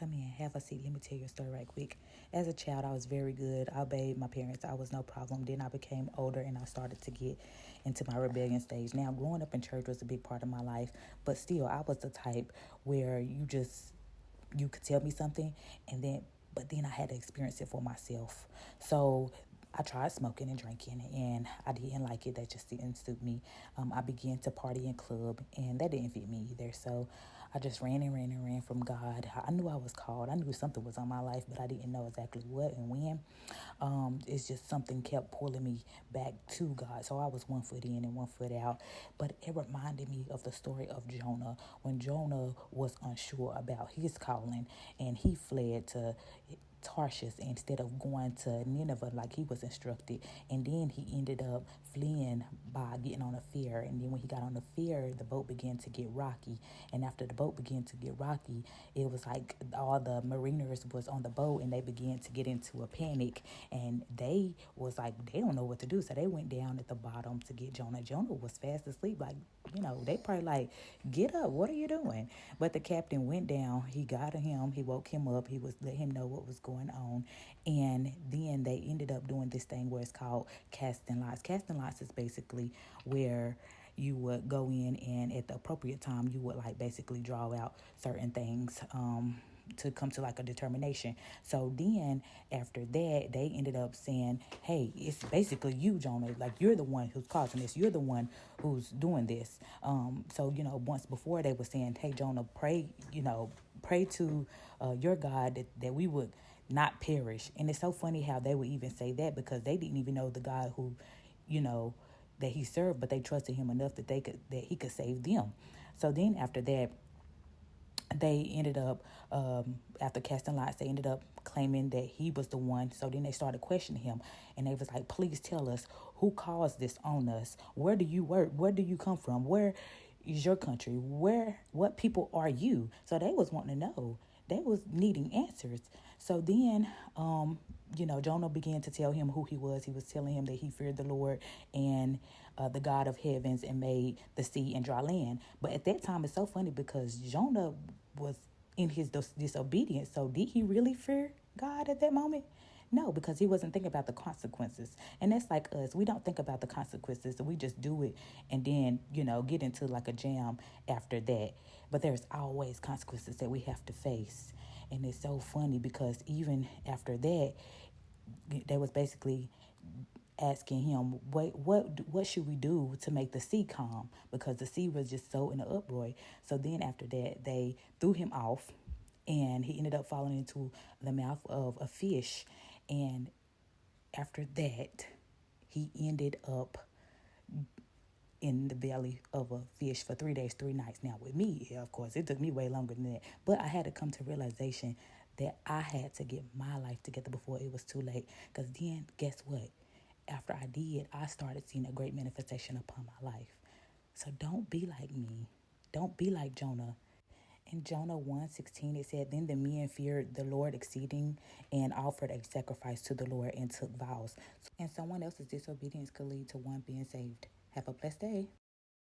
Come in, have a seat. Let me tell you a story right quick. As a child, I was very good. I obeyed my parents. I was no problem. Then I became older and I started to get into my rebellion stage. Now, growing up in church was a big part of my life, but still, I was the type where you could tell me something but then I had to experience it for myself. So I tried smoking and drinking, and I didn't like it. That just didn't suit me. I began to party in club, and that didn't fit me either. So I just ran and ran and ran from God. I knew I was called. I knew something was on my life, but I didn't know exactly what and when. It's just something kept pulling me back to God. So I was 1 foot in and 1 foot out. But it reminded me of the story of Jonah, when Jonah was unsure about his calling and he fled to Tarshish instead of going to Nineveh like he was instructed. And then he ended up fleeing by getting on a ferry. And then when he got on the ferry, the boat began to get rocky. And after the boat began to get rocky, it was like all the mariners was on the boat and they began to get into a panic. And they was like, they don't know what to do. So they went down at the bottom to get Jonah. Jonah was fast asleep. Like, they probably like, get up, what are you doing? But the captain went down, he got him, he woke him up, he was let him know what was going on. And then they ended up doing this thing where it's called casting lots. Casting lots is basically where you would go in and at the appropriate time you would like basically draw out certain things to come to like a determination. So then after that, they ended up saying, hey, it's basically you, Jonah. Like, you're the one who's causing this. You're the one who's doing this. So, once before they were saying, hey, Jonah, pray to your God that we would not perish. And it's so funny how they would even say that because they didn't even know the God who, that he served, but they trusted him enough that he could save them. So then after that, they ended up, after casting lots, they ended up claiming that he was the one. So then they started questioning him. And they was like, please tell us who caused this on us. Where do you work? Where do you come from? Where is your country? What people are you? So they was wanting to know. They was needing answers. So then, Jonah began to tell him who he was. He was telling him that he feared the Lord and the God of heavens and made the sea and dry land. But at that time, it's so funny because Jonah was in his disobedience. So did he really fear God at that moment? No, because he wasn't thinking about the consequences. And that's like us. We don't think about the consequences. So we just do it and then, get into like a jam after that. But there's always consequences that we have to face. And it's so funny because even after that, they was basically asking him, what should we do to make the sea calm? Because the sea was just so in an uproar. So then after that, they threw him off and he ended up falling into the mouth of a fish. And after that, he ended up in the belly of a fish for 3 days, 3 nights. Now with me, of course, it took me way longer than that. But I had to come to realization that I had to get my life together before it was too late. Because then, guess what? After I did, I started seeing a great manifestation upon my life. So don't be like me. Don't be like Jonah. In Jonah 1:16, it said, then the men feared the Lord exceeding and offered a sacrifice to the Lord and took vows. And someone else's disobedience could lead to one being saved. Have a blessed day.